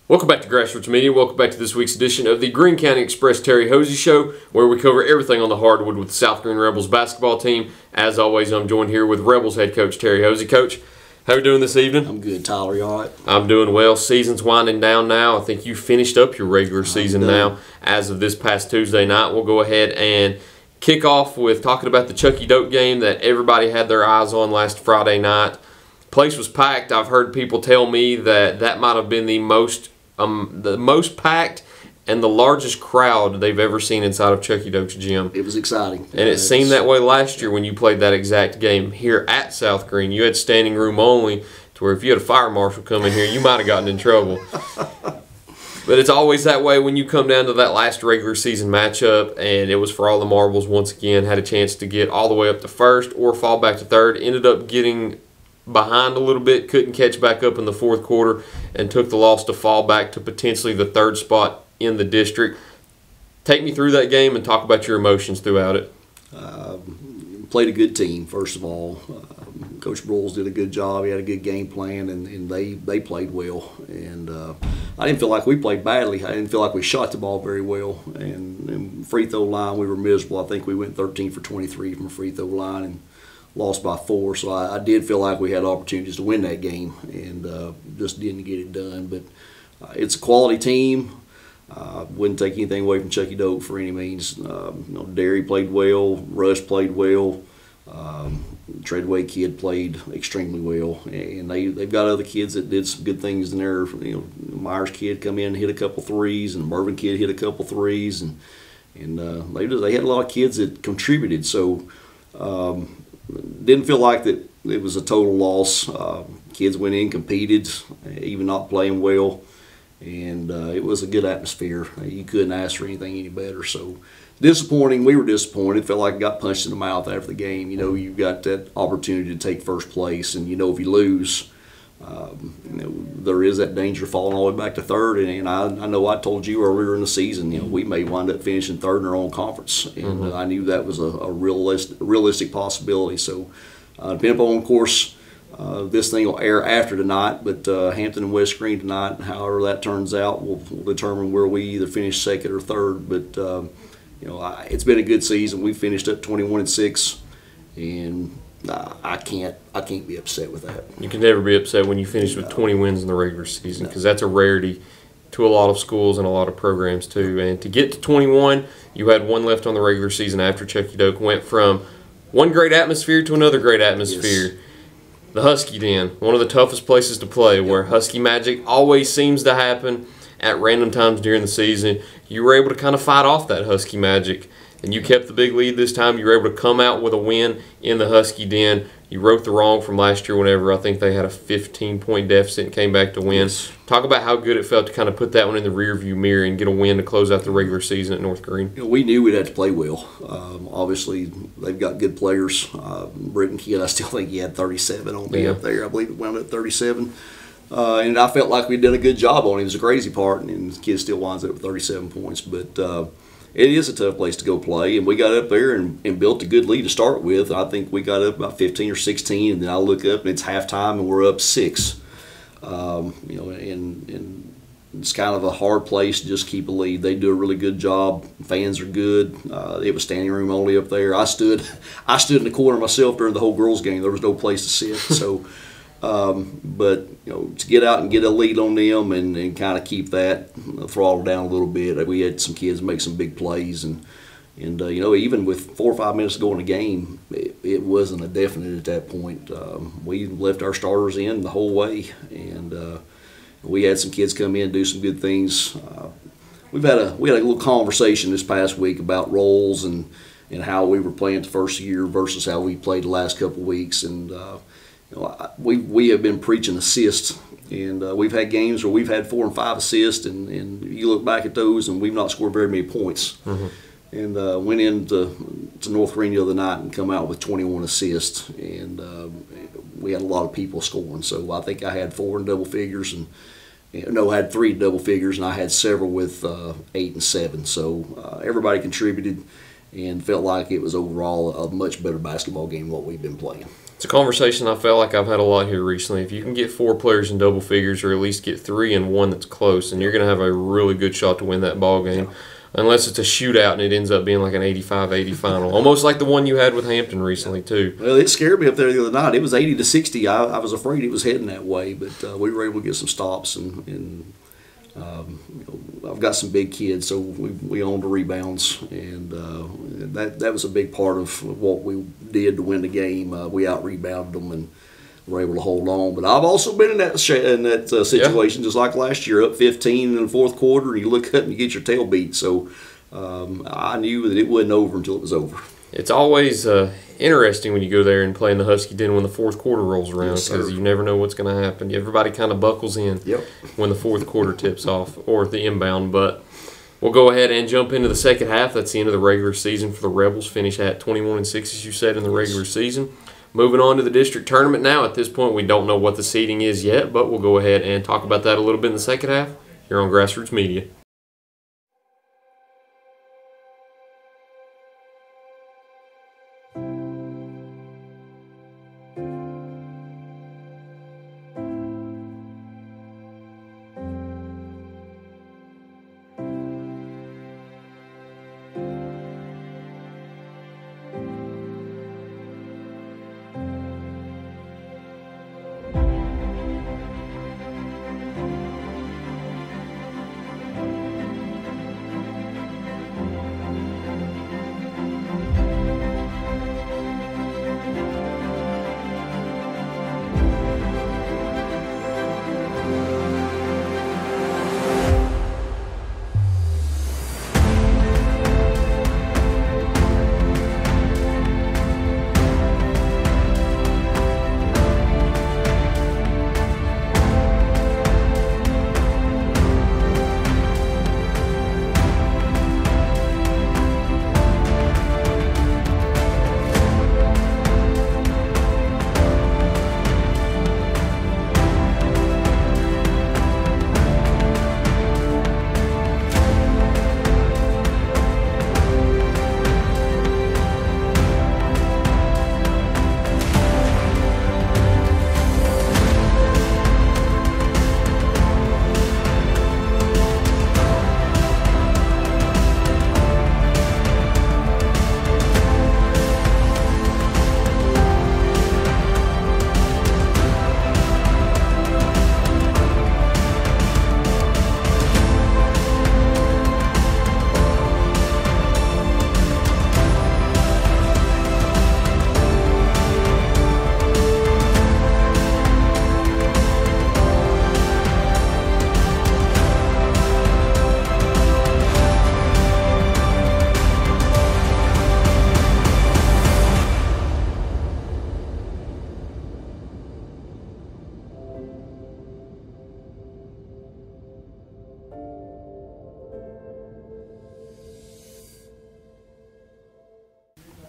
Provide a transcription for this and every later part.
Welcome back to Grassroots Media. Welcome back to this week's edition of the Greene County Express Terry Hoese Show, where we cover everything on the hardwood with the South Greene Rebels basketball team. As always, I'm joined here with Rebels head coach Terry Hoese. Coach, how are you doing this evening? I'm good, Tyler. You all right? I'm doing well. Season's winding down now. I think you finished up your regular season now as of this past Tuesday night. We'll go ahead and kick off with talking about the Chucky Doak game that everybody had their eyes on last Friday night. Place was packed. I've heard people tell me that might have been the most packed and the largest crowd they've ever seen inside of Chucky Doak's gym. It was exciting. And it seemed that way last year when you played that exact game here at South Greene. You had standing room only, to where if you had a fire marshal come in here, you might have gotten in trouble. But it's always that way when you come down to that last regular season matchup, and it was for all the marbles once again. Had a chance to get all the way up to first or fall back to third. Ended up getting behind a little bit, couldn't catch back up in the fourth quarter, and took the loss to fall back to potentially the third spot in the district. Take me through that game and talk about your emotions throughout it. Played a good team, first of all. Coach Broyles did a good job. He had a good game plan, and they played well. And I didn't feel like we played badly. I didn't feel like we shot the ball very well. And free throw line, we were miserable. I think we went 13 for 23 from the free throw line and lost by 4. So I did feel like we had opportunities to win that game, and just didn't get it done. But it's a quality team. Wouldn't take anything away from Chucky Doak for any means. Derry played well. Rush played well. Treadway kid played extremely well, and they've got other kids that did some good things in there. Myers kid come in and hit a couple threes, and Mervyn kid hit a couple threes, and they had a lot of kids that contributed. So didn't feel like that it was a total loss. Kids went in, competed, even not playing well. And it was a good atmosphere. You couldn't ask for anything any better. So disappointing. We were disappointed. Felt like I got punched in the mouth after the game. You've got that opportunity to take first place, and if you lose, there is that danger of falling all the way back to third. And I know I told you earlier in the season, we may wind up finishing third in our own conference, and I knew that was a realistic possibility. So depending upon, of course, this thing will air after tonight, but Hampton and West Greene tonight, however that turns out, will determine where we either finish second or third. But it's been a good season. We finished up 21-6, and I can't be upset with that. You can never be upset when you finish with 20 wins in the regular season, because that's a rarity to a lot of schools and a lot of programs too. And to get to 21, you had one left on the regular season after Chucky Doak went from one great atmosphere to another great atmosphere. Yes. The Husky Den, one of the toughest places to play, where Husky magic always seems to happen at random times during the season. You were able to kind of fight off that Husky magic, and you kept the big lead this time. You were able to come out with a win in the Husky Den. You wrote the wrong from last year whenever I think they had a 15-point deficit and came back to win. Yes. Talk about how good it felt to kind of put that one in the rearview mirror and get a win to close out the regular season at North Greene. We knew we'd have to play well. Obviously, they've got good players. Britton Kidd, I still think he had 37 on me up there. I believe it wound up 37. And I felt like we did a good job on him. It was a crazy part, and the kid still winds up with 37 points. But it is a tough place to go play, and we got up there and built a good lead to start with. I think we got up about 15 or 16, and then I look up and it's halftime and we're up 6. And it's kind of a hard place to just keep a lead. They do a really good job. Fans are good. It was standing room only up there. I stood in the corner myself during the whole girls' game. There was no place to sit. So, but to get out and get a lead on them and kind of keep that throttle down a little bit. We had some kids make some big plays, and even with 4 or 5 minutes to go in the game, it wasn't a definite at that point. We left our starters in the whole way, and we had some kids come in and do some good things. We had a little conversation this past week about roles and how we were playing the first year versus how we played the last couple of weeks, and we have been preaching assists, and we've had games where we've had 4 and 5 assists, and you look back at those and we've not scored very many points. And went into North Greene the other night and come out with 21 assists, and we had a lot of people scoring. So I think I had 4 in double figures, I had 3 double figures, and I had several with 8 and 7. So everybody contributed, and felt like it was overall a much better basketball game than what we've been playing. It's a conversation I felt like I've had a lot here recently. If you can get 4 players in double figures, or at least get 3 and 1 that's close, and you're going to have a really good shot to win that ball game. Unless it's a shootout and it ends up being like an 85-80 final. Almost like the one you had with Hampton recently, too. Well, it scared me up there the other night. It was 80-60. I was afraid it was heading that way, but we were able to get some stops. And I've got some big kids, so we owned the rebounds. And that was a big part of what we did to win the game. We out-rebounded them and were able to hold on. But I've also been in that situation, just like last year, up 15 in the fourth quarter, and you look up and you get your tail beat. So I knew that it wasn't over until it was over. It's always interesting when you go there and play in the Husky Den when the fourth quarter rolls around, because you never know what's going to happen. Everybody kind of buckles in when the fourth quarter tips off, or the inbound. But we'll go ahead and jump into the second half. That's the end of the regular season for the Rebels. Finish at 21-6, as you said, in the regular season. Moving on to the district tournament now. At this point, we don't know what the seeding is yet, but we'll go ahead and talk about that a little bit in the second half here on Grassroots Media.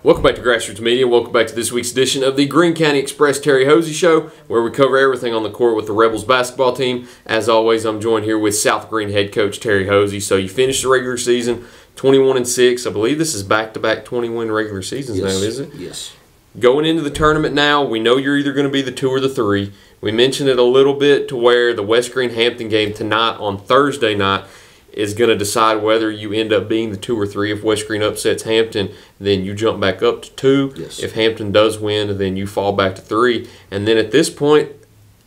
Welcome back to Grassroots Media. Welcome back to this week's edition of the Greene County Express Terry Hoese Show, where we cover everything on the court with the Rebels basketball team. As always, I'm joined here with South Greene head coach Terry Hoese. So you finished the regular season 21-6. I believe this is back-to-back 20-win regular seasons now, is it? Yes. Going into the tournament now, we know you're either going to be the 2 or the 3. We mentioned it a little bit to where the West Greene-Hampton game tonight on Thursday night is going to decide whether you end up being the 2 or 3. If West Greene upsets Hampton, then you jump back up to 2. Yes. If Hampton does win, then you fall back to 3. And then at this point,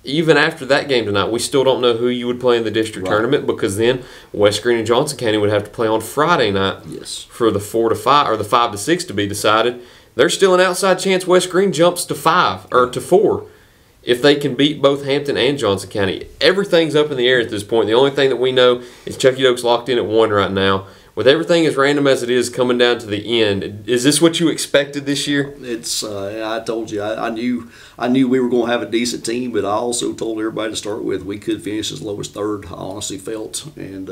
even after that game tonight, we still don't know who you would play in the district tournament, because then West Greene and Johnson County would have to play on Friday night for the 4 to 5 or the 5 to 6 to be decided. There's still an outside chance West Greene jumps to 5 or to 4 if they can beat both Hampton and Johnson County. Everything's up in the air at this point. The only thing that we know is Chucky Doak's locked in at 1 right now. With everything as random as it is coming down to the end, is this what you expected this year? It's I told you I knew we were going to have a decent team, but I also told everybody to start with we could finish as low as 3rd. I honestly felt, and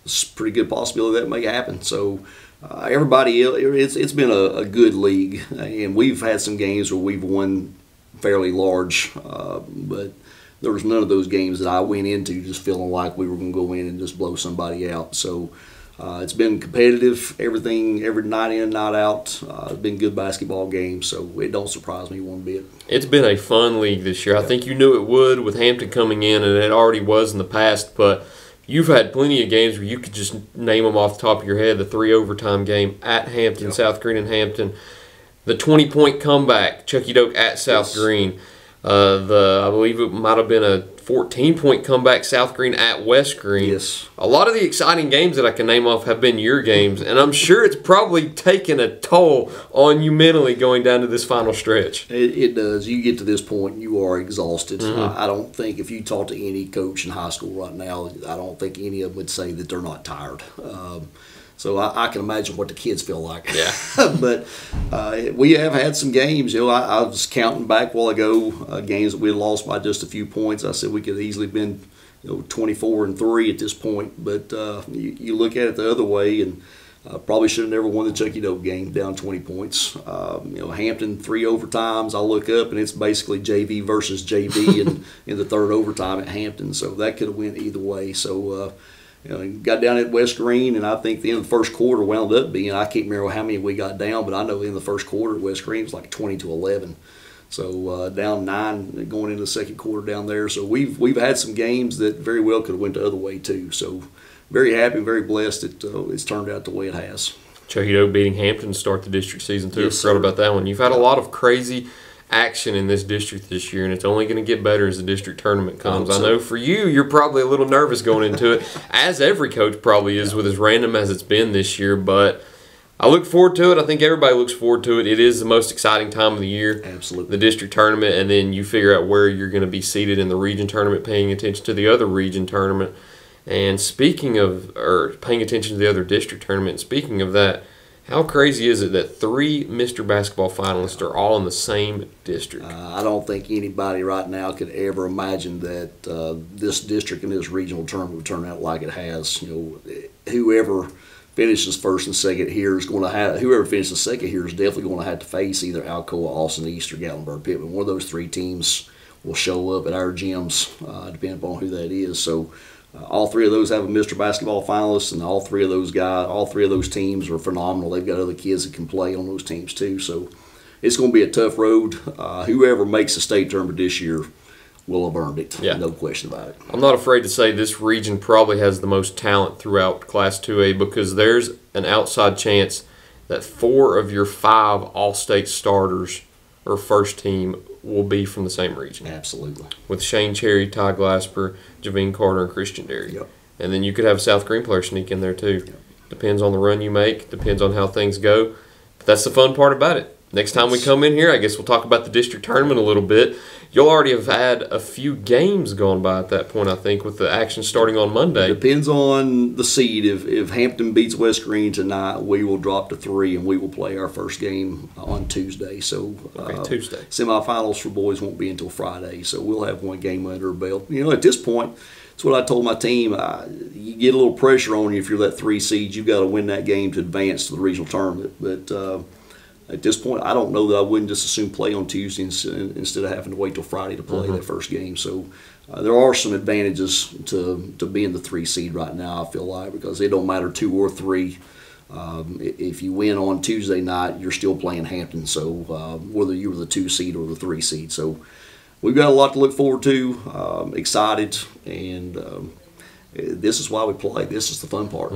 it's a pretty good possibility that may happen. So everybody, it's been a good league, and we've had some games where we've won fairly large, but there was none of those games that I went into just feeling like we were going to go in and just blow somebody out. So It's been competitive, everything, every night in, night out. It's been good basketball games, so it don't surprise me one bit. It's been a fun league this year. I think you knew it would with Hampton coming in, and it already was in the past, but you've had plenty of games where you could just name them off the top of your head. The 3 overtime game at Hampton, South Greene and Hampton. The 20-point comeback, Chucky Doak at South Greene. I believe it might have been a 14-point comeback, South Greene at West Greene. Yes. A lot of the exciting games that I can name off have been your games, and I'm sure it's probably taken a toll on you mentally going down to this final stretch. It does. You get to this point, you are exhausted. Mm-hmm. I don't think if you talk to any coach in high school right now, I don't think any of them would say that they're not tired. So I can imagine what the kids feel like. Yeah. But we have had some games. I was counting back a while ago, games that we had lost by just a few points. I said we could easily have been 24-3 at this point. But you look at it the other way, and probably should have never won the Chucky Doak game down 20 points. Hampton 3 overtimes. I look up, and it's basically JV versus JV in the 3rd overtime at Hampton. So that could have went either way. So got down at West Greene, and I think the end of the first quarter wound up being, I can't remember how many we got down, but I know in the first quarter at West Greene it was like 20-11. So down 9 going into the second quarter down there. So we've had some games that very well could have went the other way too. So very happy, very blessed that it's turned out the way it has. Chucky Doak beating Hampton to start the district season too. Yes, I forgot sir. about that one. You've had a lot of crazy action in this district this year, and it's only going to get better as the district tournament comes. I know for you, you're probably a little nervous going into it, as every coach probably is with as random as it's been this year, but I look forward to it. I think everybody looks forward to it. It is the most exciting time of the year. Absolutely. The district tournament, and then you figure out where you're going to be seated in the region tournament, paying attention to the other region tournament. And speaking of, or paying attention to the other district tournament, speaking of that, how crazy is it that 3 Mr. Basketball finalists are all in the same district? I don't think anybody right now could ever imagine that this district and this regional tournament would turn out like it has. Whoever finishes first and second here is going to have, whoever finishes second here is definitely going to have to face either Alcoa, Austin East, or Gatlinburg Pittman. One of those 3 teams will show up at our gyms, depending upon who that is. So all 3 of those have a Mr. Basketball finalist, and all 3 of those guys, all 3 of those teams are phenomenal. They've got other kids that can play on those teams too. So it's going to be a tough road. Whoever makes the state tournament this year will have earned it. Yeah. No question about it. I'm not afraid to say this region probably has the most talent throughout Class 2A, because there's an outside chance that 4 of your 5 all-state starters or first team will be from the same region. Absolutely. With Shane Cherry, Ty Glasper, Javine Carter, and Christian Derry. Yep. And then you could have a South Greene player sneak in there too. Yep. Depends on the run you make. Depends on how things go. But that's the fun part about it. Next time we come in here, I guess we'll talk about the district tournament a little bit. You'll already have had a few games gone by at that point, I think, with the action starting on Monday. Depends on the seed. If Hampton beats West Greene tonight, we will drop to 3, and we will play our first game on Tuesday. So Tuesday. Semifinals for boys won't be until Friday, so we'll have 1 game under our belt. At this point, it's what I told my team. You get a little pressure on you if you're that 3 seed. You've got to win that game to advance to the regional tournament. But at this point, I don't know that I wouldn't just as soon play on Tuesday instead of having to wait till Friday to play that first game. So there are some advantages to being the 3 seed right now, I feel like, because it don't matter 2 or 3. If you win on Tuesday night, you're still playing Hampton. So whether you were the 2 seed or the 3 seed. So we've got a lot to look forward to, excited, and this is why we play. This is the fun part.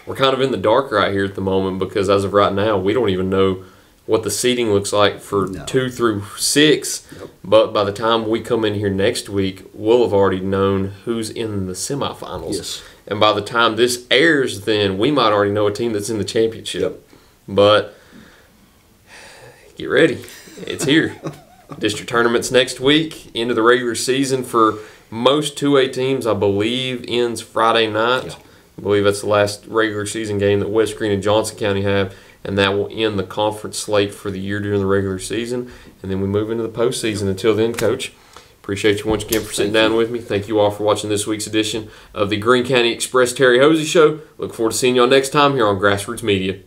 We're kind of in the dark right here at the moment, because as of right now, we don't even know what the seating looks like for 2 through 6. Yep. But by the time we come in here next week, we'll have already known who's in the semifinals. Yes. And by the time this airs, then we might already know a team that's in the championship. Yep. But get ready. It's here. District tournaments next week. End of the regular season for most 2A teams, I believe, ends Friday night. Yeah. I believe that's the last regular season game that West Greene and Johnson County have, and that will end the conference slate for the year during the regular season. And then we move into the postseason. Until then, Coach, appreciate you once again for sitting down with me. Thank you all for watching this week's edition of the Greene County Express Terry Hoese Show. Look forward to seeing y'all next time here on Grassroots Media.